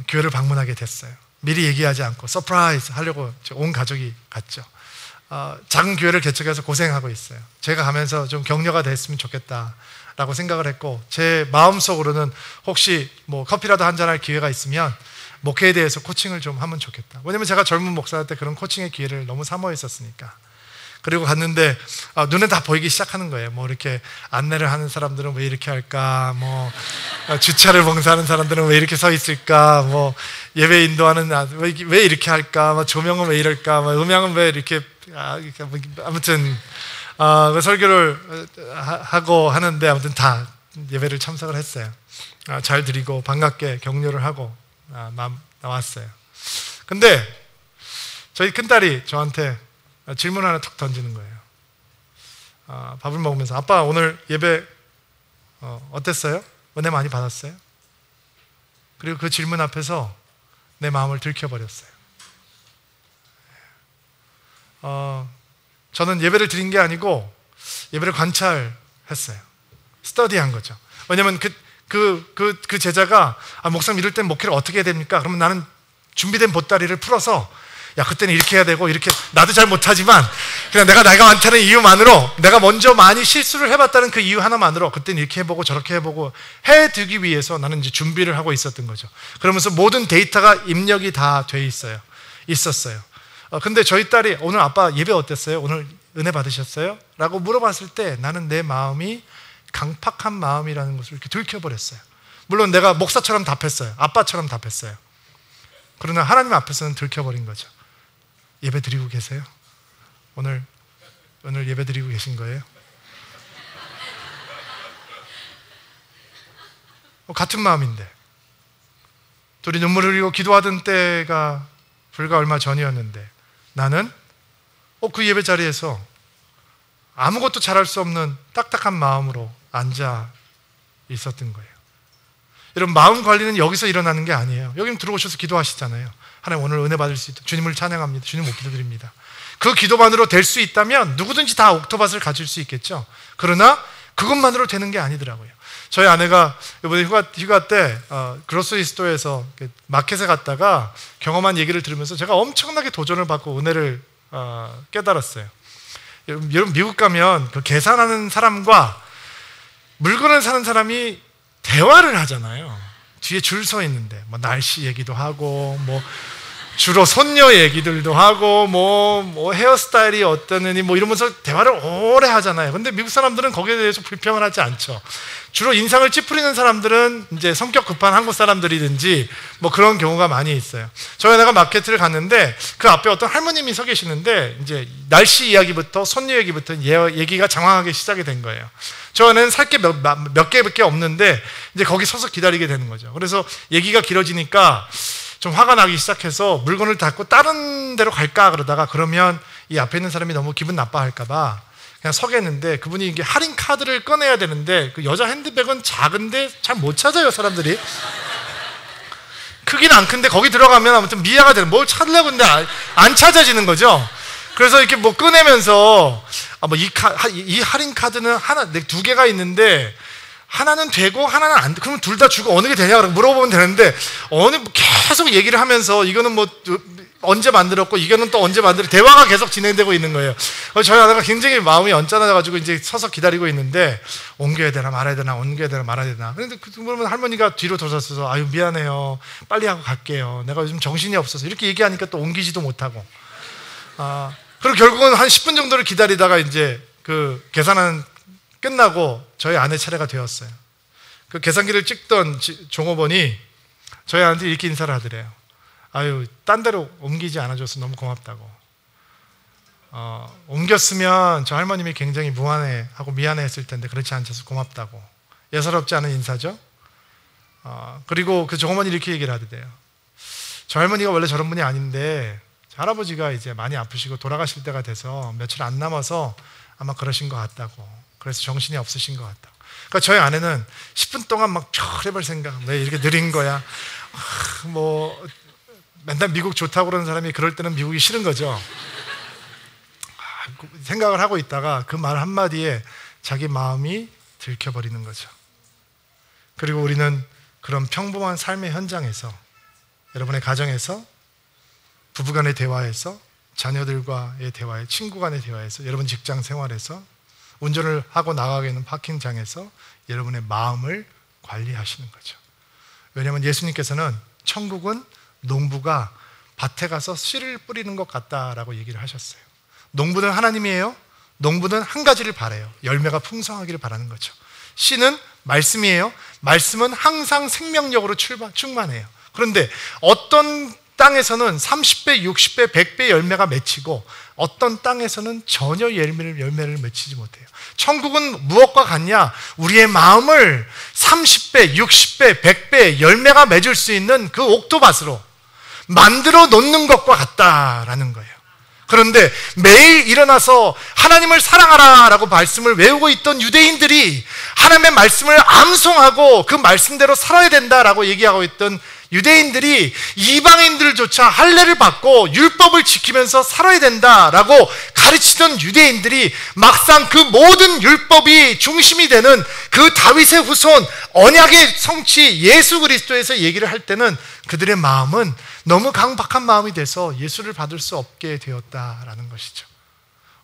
Speaker 1: 교회를 방문하게 됐어요. 미리 얘기하지 않고 서프라이즈 하려고 온 가족이 갔죠. 작은 교회를 개척해서 고생하고 있어요. 제가 가면서 좀 격려가 됐으면 좋겠다라고 생각을 했고, 제 마음속으로는 혹시 뭐 커피라도 한잔할 기회가 있으면 목회에 대해서 코칭을 좀 하면 좋겠다. 왜냐면 제가 젊은 목사할 때 그런 코칭의 기회를 너무 사모했었으니까. 그리고 갔는데 눈에 다 보이기 시작하는 거예요. 뭐 이렇게 안내를 하는 사람들은 왜 이렇게 할까, 뭐 주차를 봉사하는 사람들은 왜 이렇게 서 있을까, 뭐 예배 인도하는 왜 이렇게 할까, 뭐 조명은 왜 이럴까, 뭐 음향은 왜 이렇게 아무튼 설교를 하고 하는데 아무튼 다 예배를 참석을 했어요. 잘 드리고 반갑게 격려를 하고 나왔어요. 근데 저희 큰딸이 저한테 질문 하나 툭 던지는 거예요. 밥을 먹으면서, 아빠 오늘 예배 어땠어요? 은혜 많이 받았어요? 그리고 그 질문 앞에서 내 마음을 들켜버렸어요. 저는 예배를 드린 게 아니고 예배를 관찰했어요. 스터디한 거죠. 왜냐면 그 제자가 목사님 이럴 땐 목회를 어떻게 해야 됩니까? 그러면 나는 준비된 보따리를 풀어서, 야 그때는 이렇게 해야 되고 이렇게, 나도 잘 못하지만 그냥 내가 많다는 이유만으로, 내가 먼저 많이 실수를 해봤다는 그 이유 하나만으로 그때는 이렇게 해보고 저렇게 해보고 해두기 위해서 나는 이제 준비를 하고 있었던 거죠. 그러면서 모든 데이터가 입력이 다 돼 있었어요. 근데 저희 딸이 오늘 아빠 예배 어땠어요? 오늘 은혜 받으셨어요? 라고 물어봤을 때 나는 내 마음이 강팍한 마음이라는 것을 이렇게 들켜버렸어요. 물론 내가 목사처럼 답했어요. 아빠처럼 답했어요. 그러나 하나님 앞에서는 들켜버린 거죠. 예배 드리고 계세요? 오늘 예배 드리고 계신 거예요? 같은 마음인데 둘이 눈물을 흘리고 기도하던 때가 불과 얼마 전이었는데 나는 그 예배 자리에서 아무것도 잘할 수 없는 딱딱한 마음으로 앉아 있었던 거예요. 여러분, 마음 관리는 여기서 일어나는 게 아니에요. 여기는 들어오셔서 기도하시잖아요. 하나님 오늘 은혜 받을 수 있다. 주님을 찬양합니다. 주님 못 기도드립니다. 그 기도만으로 될 수 있다면 누구든지 다 옥토밭을 가질 수 있겠죠. 그러나 그것만으로 되는 게 아니더라고요. 저희 아내가 이번에 휴가 때 그로서리 스토어에서 마켓에 갔다가 경험한 얘기를 들으면서 제가 엄청나게 도전을 받고 은혜를 깨달았어요. 여러분, 미국 가면 그 계산하는 사람과 물건을 사는 사람이 대화를 하잖아요. 뒤에 줄 서 있는데 뭐 날씨 얘기도 하고 뭐 주로 손녀 얘기들도 하고 뭐 헤어스타일이 어떠느니 뭐 이러면서 대화를 오래 하잖아요. 근데 미국 사람들은 거기에 대해서 불평을 하지 않죠. 주로 인상을 찌푸리는 사람들은 이제 성격 급한 한국 사람들이든지 뭐 그런 경우가 많이 있어요. 저희 아내가 마켓을 갔는데 그 앞에 어떤 할머님이 서 계시는데 이제 날씨 이야기부터 손녀 얘기부터 얘기가 장황하게 시작이 된 거예요. 저는 살 게 몇 개밖에 없는데 이제 거기 서서 기다리게 되는 거죠. 그래서 얘기가 길어지니까 좀 화가 나기 시작해서 물건을 닫고 다른 데로 갈까 그러다가 그러면 이 앞에 있는 사람이 너무 기분 나빠할까 봐 그냥 서겠는데 그분이 이게 할인 카드를 꺼내야 되는데 그 여자 핸드백은 작은데 잘 못 찾아요, 사람들이. 크기는 안 큰데 거기 들어가면 아무튼 미아가 되는 뭘 찾으려고 했는데 안 찾아지는 거죠. 그래서 이렇게 뭐 꺼내면서 이 할인 카드는 두 개가 있는데 하나는 되고 하나는 안 돼. 그러면 둘 다 주고 어느 게 되냐 물어보면 되는데 계속 얘기를 하면서 이거는 뭐 언제 만들었고 이거는 또 언제 대화가 계속 진행되고 있는 거예요. 저희 아내가 굉장히 마음이 언짢아가지고 이제 서서 기다리고 있는데 옮겨야 되나 말아야 되나 옮겨야 되나 말아야 되나. 그런데 그러면 할머니가 뒤로 돌아서서 아유 미안해요, 빨리 하고 갈게요, 내가 요즘 정신이 없어서 이렇게 얘기하니까 또 옮기지도 못하고. 그리고 결국은 한 10분 정도를 기다리다가 이제 그 계산은 끝나고 저희 아내 차례가 되었어요. 그 계산기를 찍던 종업원이 저희 아내한테 이렇게 인사를 하더래요. 아유, 딴 데로 옮기지 않아줘서 너무 고맙다고. 옮겼으면 저 할머님이 굉장히 무안해하고 미안해했을 텐데 그렇지 않아서 고맙다고. 예사롭지 않은 인사죠. 그리고 그 종업원이 이렇게 얘기를 하더래요. 저 할머니가 원래 저런 분이 아닌데 할아버지가 이제 많이 아프시고 돌아가실 때가 돼서 며칠 안 남아서 아마 그러신 것 같다고. 그래서 정신이 없으신 것 같다고. 그러니까 저희 아내는 10분 동안 막 해볼 생각, 왜 이렇게 느린 거야? 뭐 맨날 미국 좋다고 그러는 사람이 그럴 때는 미국이 싫은 거죠. 생각을 하고 있다가 그 말 한마디에 자기 마음이 들켜버리는 거죠. 그리고 우리는 그런 평범한 삶의 현장에서, 여러분의 가정에서, 부부간의 대화에서, 자녀들과의 대화에, 친구 간의 대화에서, 여러분 직장 생활에서, 운전을 하고 나가게 되는 파킹장에서 여러분의 마음을 관리하시는 거죠. 왜냐하면 예수님께서는 천국은 농부가 밭에 가서 씨를 뿌리는 것 같다라고 얘기를 하셨어요. 농부는 하나님이에요. 농부는 한 가지를 바라요. 열매가 풍성하기를 바라는 거죠. 씨는 말씀이에요. 말씀은 항상 생명력으로 충만해요. 그런데 어떤 땅에서는 30배, 60배, 100배 열매가 맺히고 어떤 땅에서는 전혀 열매를 맺히지 못해요. 천국은 무엇과 같냐? 우리의 마음을 30배, 60배, 100배 열매가 맺을 수 있는 그 옥토밭으로 만들어 놓는 것과 같다라는 거예요. 그런데 매일 일어나서 하나님을 사랑하라 라고 말씀을 외우고 있던 유대인들이 하나님의 말씀을 암송하고 그 말씀대로 살아야 된다라고 얘기하고 있던 유대인들이 이방인들조차 할례를 받고 율법을 지키면서 살아야 된다라고 가르치던 유대인들이 막상 그 모든 율법이 중심이 되는 그 다윗의 후손 언약의 성취 예수 그리스도에서 얘기를 할 때는 그들의 마음은 너무 강박한 마음이 돼서 예수를 받을 수 없게 되었다라는 것이죠.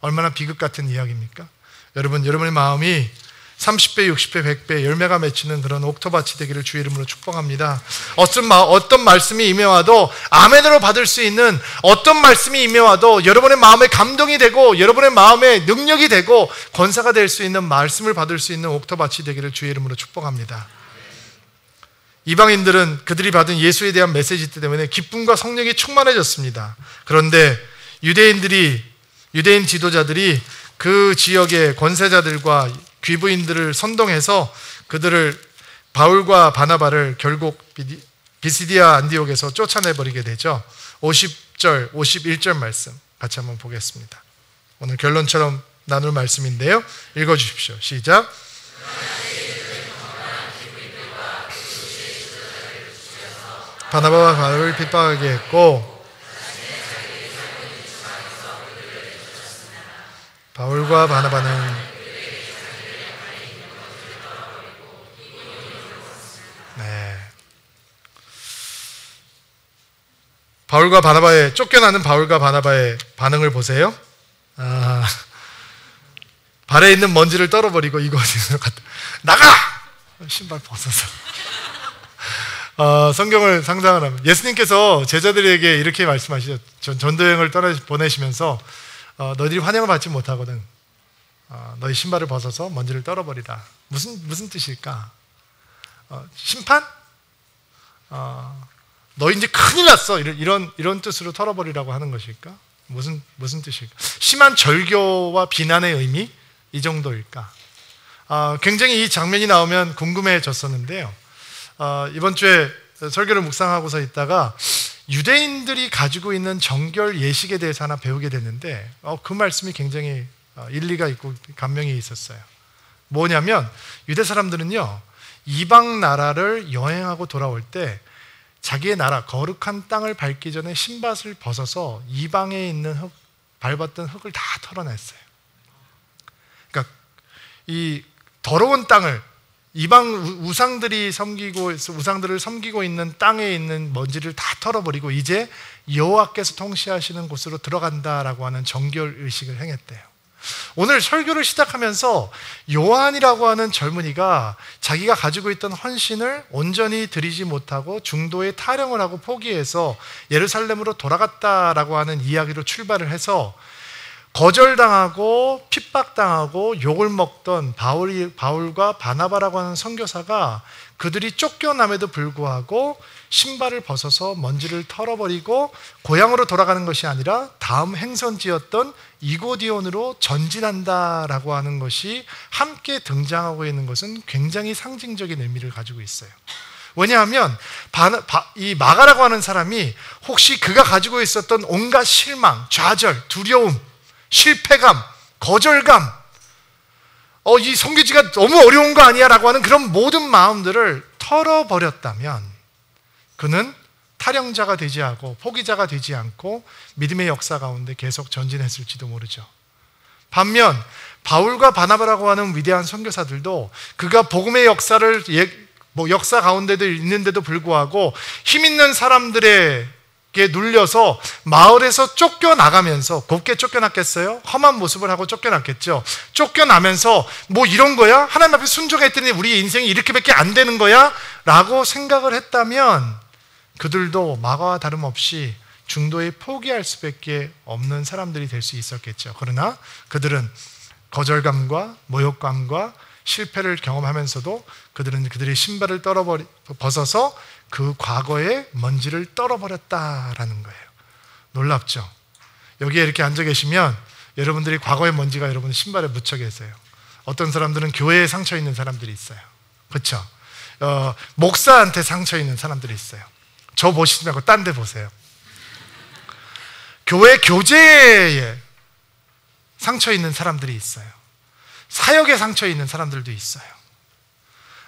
Speaker 1: 얼마나 비극 같은 이야기입니까? 여러분의 마음이 30배, 60배, 100배 열매가 맺히는 그런 옥토밭이 되기를 주의 이름으로 축복합니다. 어떤 말씀이 임해와도 아멘으로 받을 수 있는, 어떤 말씀이 임해와도 여러분의 마음에 감동이 되고 여러분의 마음에 능력이 되고 권세가 될 수 있는 말씀을 받을 수 있는 옥토밭이 되기를 주의 이름으로 축복합니다. 이방인들은 그들이 받은 예수에 대한 메시지 때문에 기쁨과 성령이 충만해졌습니다. 그런데 유대인 지도자들이 그 지역의 권세자들과 귀부인들을 선동해서 그들을 바울과 바나바를 결국 비시디아 안디옥에서 쫓아내버리게 되죠. 50절, 51절 말씀 같이 한번 보겠습니다. 오늘 결론처럼 나눌 말씀인데요. 읽어주십시오. 시작. 바나바와 바울을 핍박하게 했고 바울과 바나바는 바울과 바나바의 쫓겨나는 바울과 바나바의 반응을 보세요. 발에 있는 먼지를 떨어버리고 이거 어디서 갖다 나가! 신발 벗어서 성경을 상상을 하면 예수님께서 제자들에게 이렇게 말씀하시죠. 전도여행을 보내시면서 너희들이 환영을 받지 못하거든. 너희 신발을 벗어서 먼지를 떨어버리라. 무슨 뜻일까? 심판? 너 이제 큰일 났어. 이런 뜻으로 털어버리라고 하는 것일까? 무슨 뜻일까? 심한 절교와 비난의 의미? 이 정도일까? 굉장히 이 장면이 나오면 궁금해졌었는데요. 이번 주에 설교를 묵상하고서 있다가 유대인들이 가지고 있는 정결 예식에 대해서 하나 배우게 됐는데 그 말씀이 굉장히 일리가 있고 감명이 있었어요. 뭐냐면 유대 사람들은요, 이방 나라를 여행하고 돌아올 때 자기의 나라 거룩한 땅을 밟기 전에 신밧을 벗어서 이방에 있는 밟았던 흙을 다 털어냈어요. 그러니까 이 더러운 땅을 이방 우상들을 섬기고 있는 땅에 있는 먼지를 다 털어버리고 이제 여호와께서 통치하시는 곳으로 들어간다라고 하는 정결 의식을 행했대요. 오늘 설교를 시작하면서 요한이라고 하는 젊은이가 자기가 가지고 있던 헌신을 온전히 드리지 못하고 중도에 타령을 하고 포기해서 예루살렘으로 돌아갔다라고 하는 이야기로 출발을 해서 거절당하고 핍박당하고 욕을 먹던 바울과 바나바라고 하는 선교사가 그들이 쫓겨남에도 불구하고 신발을 벗어서 먼지를 털어버리고 고향으로 돌아가는 것이 아니라 다음 행선지였던 이고디온으로 전진한다라고 하는 것이 함께 등장하고 있는 것은 굉장히 상징적인 의미를 가지고 있어요. 왜냐하면 이 마가라고 하는 사람이 혹시 그가 가지고 있었던 온갖 실망, 좌절, 두려움, 실패감, 거절감, 이 선교지가 너무 어려운 거 아니야? 라고 하는 그런 모든 마음들을 털어버렸다면 그는 타령자가 되지 않고 포기자가 되지 않고 믿음의 역사 가운데 계속 전진했을지도 모르죠. 반면 바울과 바나바라고 하는 위대한 선교사들도 그가 복음의 역사를 역사 가운데도 있는데도 불구하고 힘 있는 사람들의 눌려서 마을에서 쫓겨나가면서, 곱게 쫓겨났겠어요? 험한 모습을 하고 쫓겨났겠죠. 쫓겨나면서 뭐 이런 거야? 하나님 앞에 순종했더니 우리 인생이 이렇게밖에 안 되는 거야? 라고 생각을 했다면 그들도 마가와 다름없이 중도에 포기할 수밖에 없는 사람들이 될 수 있었겠죠. 그러나 그들은 거절감과 모욕감과 실패를 경험하면서도 그들은 그들의 신발을 벗어서 그 과거의 먼지를 떨어버렸다라는 거예요. 놀랍죠? 여기에 이렇게 앉아 계시면 여러분들이 과거의 먼지가 여러분 신발에 묻혀 계세요. 어떤 사람들은 교회에 상처 있는 사람들이 있어요. 그렇죠? 목사한테 상처 있는 사람들이 있어요. 저 보시지 말고 딴 데 보세요. 교회 교제에 상처 있는 사람들이 있어요. 사역에 상처 있는 사람들도 있어요.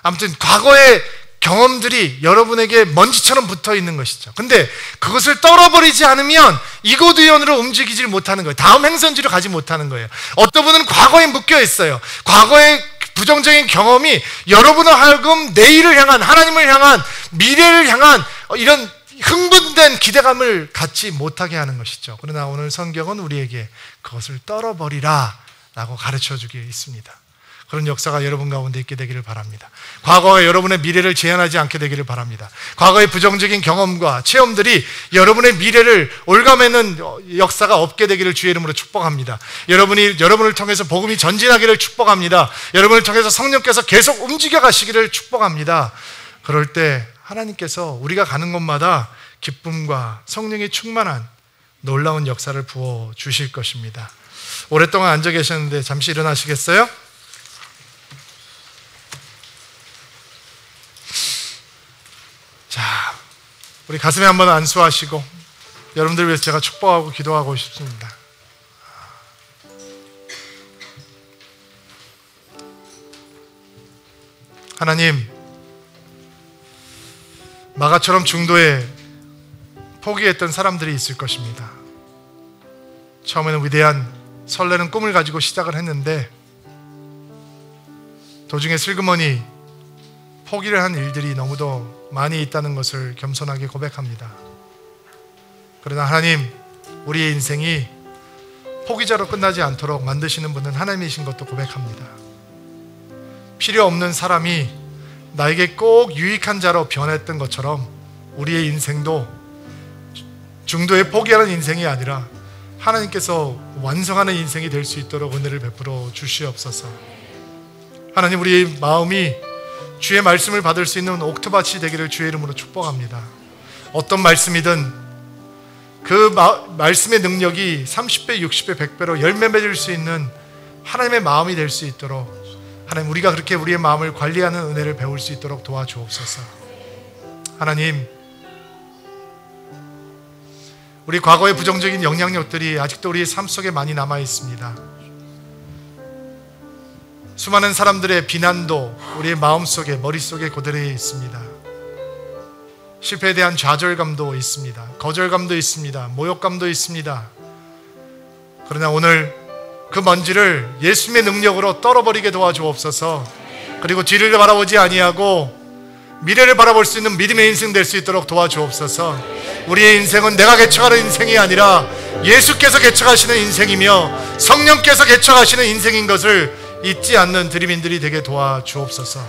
Speaker 1: 아무튼 과거의 경험들이 여러분에게 먼지처럼 붙어 있는 것이죠. 근데 그것을 떨어버리지 않으면 이고디온으로 움직이질 못하는 거예요. 다음 행선지로 가지 못하는 거예요. 어떤 분은 과거에 묶여 있어요. 과거의 부정적인 경험이 여러분을 하여금 내일을 향한, 하나님을 향한, 미래를 향한 이런 흥분된 기대감을 갖지 못하게 하는 것이죠. 그러나 오늘 성경은 우리에게 그것을 떨어버리라 라고 가르쳐주고 있습니다. 그런 역사가 여러분 가운데 있게 되기를 바랍니다. 과거에 여러분의 미래를 제한하지 않게 되기를 바랍니다. 과거의 부정적인 경험과 체험들이 여러분의 미래를 올가매는 역사가 없게 되기를 주의 이름으로 축복합니다. 여러분을 통해서 복음이 전진하기를 축복합니다. 여러분을 통해서 성령께서 계속 움직여 가시기를 축복합니다. 그럴 때 하나님께서 우리가 가는 곳마다 기쁨과 성령이 충만한 놀라운 역사를 부어 주실 것입니다. 오랫동안 앉아 계셨는데 잠시 일어나시겠어요? 자, 우리 가슴에 한번 안수하시고 여러분들 위해서 제가 축복하고 기도하고 싶습니다. 하나님, 마가처럼 중도에 포기했던 사람들이 있을 것입니다. 처음에는 위대한 설레는 꿈을 가지고 시작을 했는데 도중에 슬그머니 포기를 한 일들이 너무도 많이 있다는 것을 겸손하게 고백합니다. 그러나 하나님, 우리의 인생이 포기자로 끝나지 않도록 만드시는 분은 하나님이신 것도 고백합니다. 필요 없는 사람이 나에게 꼭 유익한 자로 변했던 것처럼 우리의 인생도 중도에 포기하는 인생이 아니라 하나님께서 완성하는 인생이 될 수 있도록 은혜를 베풀어 주시옵소서. 하나님, 우리의 마음이 주의 말씀을 받을 수 있는 옥토밭이 되기를 주의 이름으로 축복합니다. 어떤 말씀이든 그 말씀의 능력이 30배, 60배, 100배로 열매 맺을 수 있는 하나님의 마음이 될 수 있도록, 하나님, 우리가 그렇게 우리의 마음을 관리하는 은혜를 배울 수 있도록 도와주옵소서. 하나님, 우리 과거의 부정적인 영향력들이 아직도 우리의 삶 속에 많이 남아 있습니다. 수많은 사람들의 비난도 우리의 마음속에, 머릿속에 그대로 있습니다. 실패에 대한 좌절감도 있습니다. 거절감도 있습니다. 모욕감도 있습니다. 그러나 오늘 그 먼지를 예수님의 능력으로 떨어버리게 도와주옵소서. 그리고 뒤를 바라보지 아니하고 미래를 바라볼 수 있는 믿음의 인생 될 수 있도록 도와주옵소서. 우리의 인생은 내가 개척하는 인생이 아니라 예수께서 개척하시는 인생이며 성령께서 개척하시는 인생인 것을 잊지 않는 드림인들이 되게 도와주옵소서.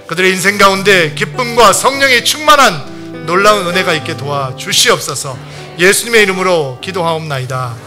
Speaker 1: 그들의 인생 가운데 기쁨과 성령이 충만한 놀라운 은혜가 있게 도와주시옵소서. 예수님의 이름으로 기도하옵나이다.